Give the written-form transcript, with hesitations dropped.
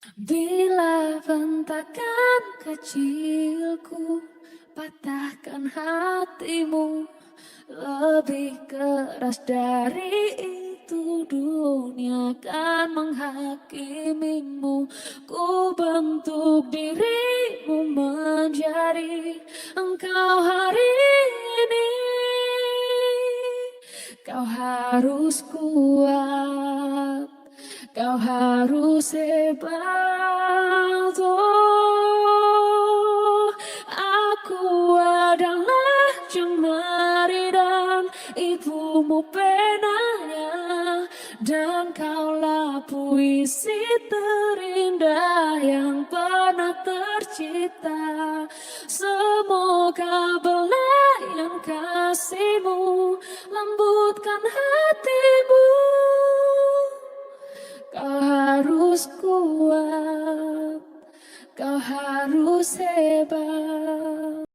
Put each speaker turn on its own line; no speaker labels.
Bila bentakan kecilku patahkan hatimu, lebih keras dari itu dunia akan menghakimimu. Ku bentuk dirimu menjadi engkau hari ini. Kau harus kuat, kau harus hebat. Oh, aku adalah jemari dan ibumu penanya, dan kaulah puisi terindah yang pernah tercipta. Semoga belayan kasihmu lembutkan hatimu. Kau harus kuat, kau harus hebat.